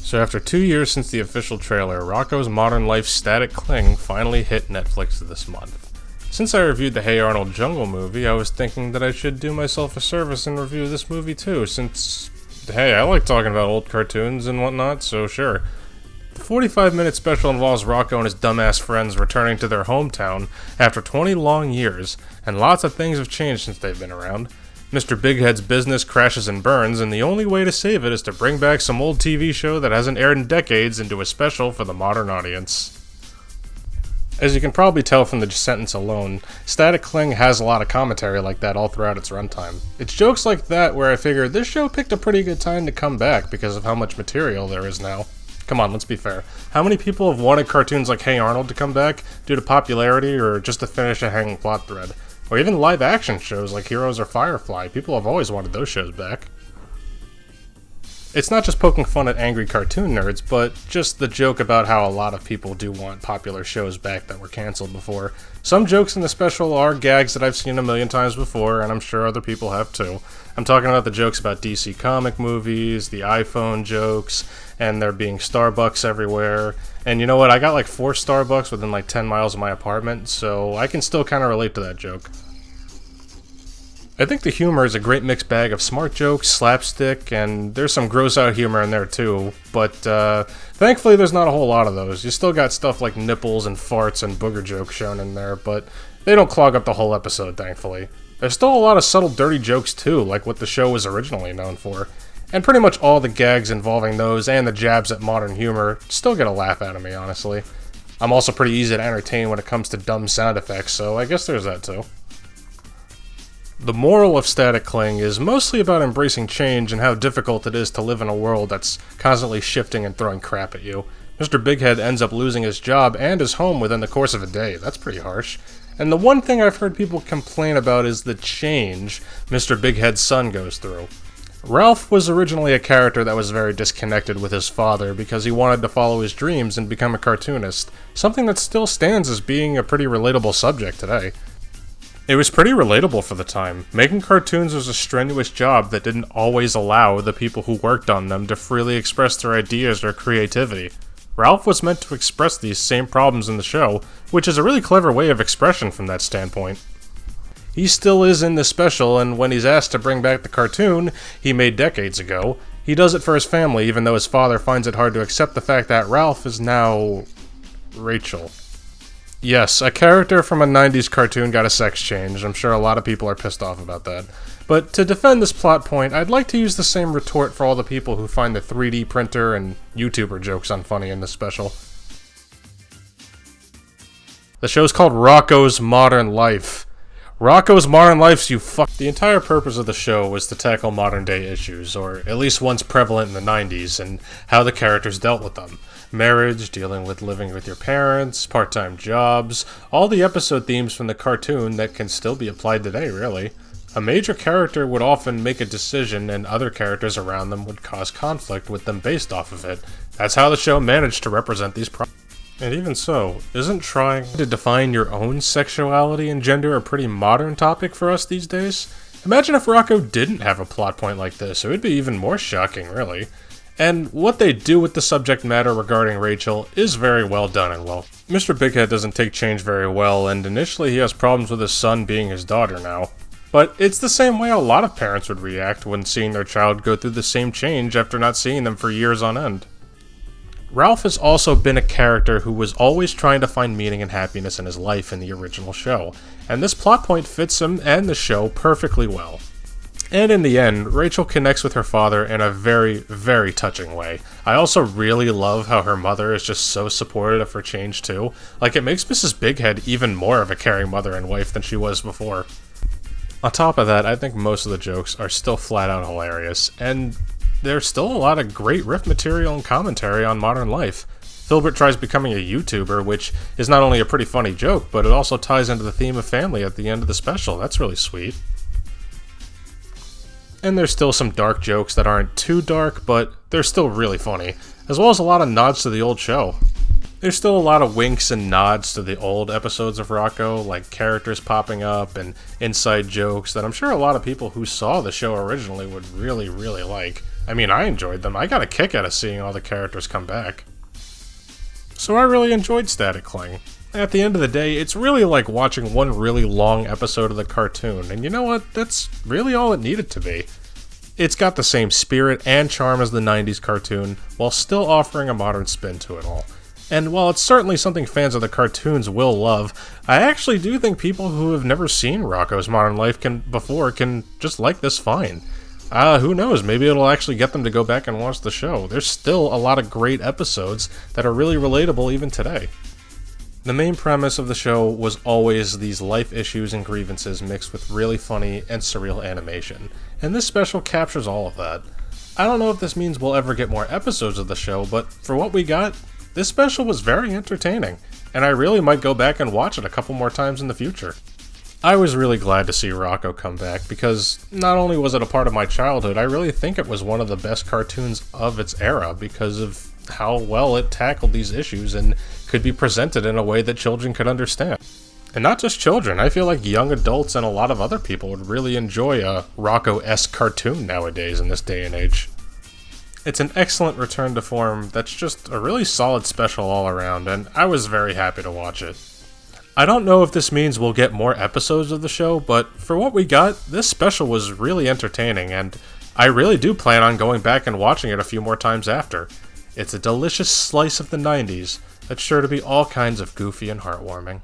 So after 2 years since the official trailer, Rocko's Modern Life Static Cling finally hit Netflix this month. Since I reviewed the Hey Arnold Jungle movie, I was thinking that I should do myself a service and review this movie too, since, hey, I like talking about old cartoons and whatnot, so sure. The 45-minute special involves Rocko and his dumbass friends returning to their hometown after 20 long years, and lots of things have changed since they've been around. Mr. Bighead's business crashes and burns, and the only way to save it is to bring back some old TV show that hasn't aired in decades into a special for the modern audience. As you can probably tell from the sentence alone, Static Cling has a lot of commentary like that all throughout its runtime. It's jokes like that where I figure this show picked a pretty good time to come back because of how much material there is now. Come on, let's be fair. How many people have wanted cartoons like Hey Arnold to come back due to popularity or just to finish a hanging plot thread? Or even live-action shows like Heroes or Firefly. People have always wanted those shows back. It's not just poking fun at angry cartoon nerds, but just the joke about how a lot of people do want popular shows back that were canceled before. Some jokes in the special are gags that I've seen a million times before, and I'm sure other people have too. I'm talking about the jokes about DC comic movies, the iPhone jokes, and there being Starbucks everywhere. And you know what, I got like 4 Starbucks within like 10 miles of my apartment, so I can still kind of relate to that joke. I think the humor is a great mixed bag of smart jokes, slapstick, and there's some gross-out humor in there too, but thankfully there's not a whole lot of those. You still got stuff like nipples and farts and booger jokes shown in there, but they don't clog up the whole episode, thankfully. There's still a lot of subtle dirty jokes too, like what the show was originally known for, and pretty much all the gags involving those and the jabs at modern humor still get a laugh out of me, honestly. I'm also pretty easy to entertain when it comes to dumb sound effects, so I guess there's that too. The moral of Static Cling is mostly about embracing change and how difficult it is to live in a world that's constantly shifting and throwing crap at you. Mr. Bighead ends up losing his job and his home within the course of a day. That's pretty harsh. And the one thing I've heard people complain about is the change Mr. Bighead's son goes through. Ralph was originally a character that was very disconnected with his father because he wanted to follow his dreams and become a cartoonist, something that still stands as being a pretty relatable subject today. It was pretty relatable for the time. Making cartoons was a strenuous job that didn't always allow the people who worked on them to freely express their ideas or creativity. Ralph was meant to express these same problems in the show, which is a really clever way of expression from that standpoint. He still is in the special, and when he's asked to bring back the cartoon he made decades ago, he does it for his family even though his father finds it hard to accept the fact that Ralph is now Rachel. Yes, a character from a 90s cartoon got a sex change. I'm sure a lot of people are pissed off about that. But to defend this plot point, I'd like to use the same retort for all the people who find the 3D printer and YouTuber jokes unfunny in this special. The show's called Rocko's Modern Life. Rocko's Modern Life's you fuck. The entire purpose of the show was to tackle modern day issues, or at least ones prevalent in the 90s, and how the characters dealt with them. Marriage, dealing with living with your parents, part-time jobs, all the episode themes from the cartoon that can still be applied today, really. A major character would often make a decision and other characters around them would cause conflict with them based off of it. That's how the show managed to represent these problems. And even so, isn't trying to define your own sexuality and gender a pretty modern topic for us these days? Imagine if Rocko didn't have a plot point like this, it would be even more shocking, really. And what they do with the subject matter regarding Rachel is very well done and well. Mr. Bighead doesn't take change very well, and initially he has problems with his son being his daughter now. But it's the same way a lot of parents would react when seeing their child go through the same change after not seeing them for years on end. Ralph has also been a character who was always trying to find meaning and happiness in his life in the original show, and this plot point fits him and the show perfectly well. And in the end, Rachel connects with her father in a very, very touching way. I also really love how her mother is just so supportive of her change too. Like, it makes Mrs. Bighead even more of a caring mother and wife than she was before. On top of that, I think most of the jokes are still flat out hilarious, and there's still a lot of great riff material and commentary on modern life. Filbert tries becoming a YouTuber, which is not only a pretty funny joke, but it also ties into the theme of family at the end of the special. That's really sweet. And there's still some dark jokes that aren't too dark, but they're still really funny, as well as a lot of nods to the old show. There's still a lot of winks and nods to the old episodes of Rocko, like characters popping up and inside jokes that I'm sure a lot of people who saw the show originally would really, really like. I mean, I enjoyed them. I got a kick out of seeing all the characters come back. So I really enjoyed Static Cling. At the end of the day, it's really like watching one really long episode of the cartoon, and you know what? That's really all it needed to be. It's got the same spirit and charm as the 90s cartoon, while still offering a modern spin to it all. And while it's certainly something fans of the cartoons will love, I actually do think people who have never seen Rocko's Modern Life can just like this fine. Who knows, maybe it'll actually get them to go back and watch the show. There's still a lot of great episodes that are really relatable even today. The main premise of the show was always these life issues and grievances mixed with really funny and surreal animation, and this special captures all of that. I don't know if this means we'll ever get more episodes of the show, but for what we got, this special was very entertaining, and I really might go back and watch it a couple more times in the future. I was really glad to see Rocko come back, because not only was it a part of my childhood, I really think it was one of the best cartoons of its era because of how well it tackled these issues and could be presented in a way that children could understand. And not just children, I feel like young adults and a lot of other people would really enjoy a Rocko-esque cartoon nowadays in this day and age. It's an excellent return to form that's just a really solid special all around, and I was very happy to watch it. I don't know if this means we'll get more episodes of the show, but for what we got, this special was really entertaining, and I really do plan on going back and watching it a few more times after. It's a delicious slice of the 90s that's sure to be all kinds of goofy and heartwarming.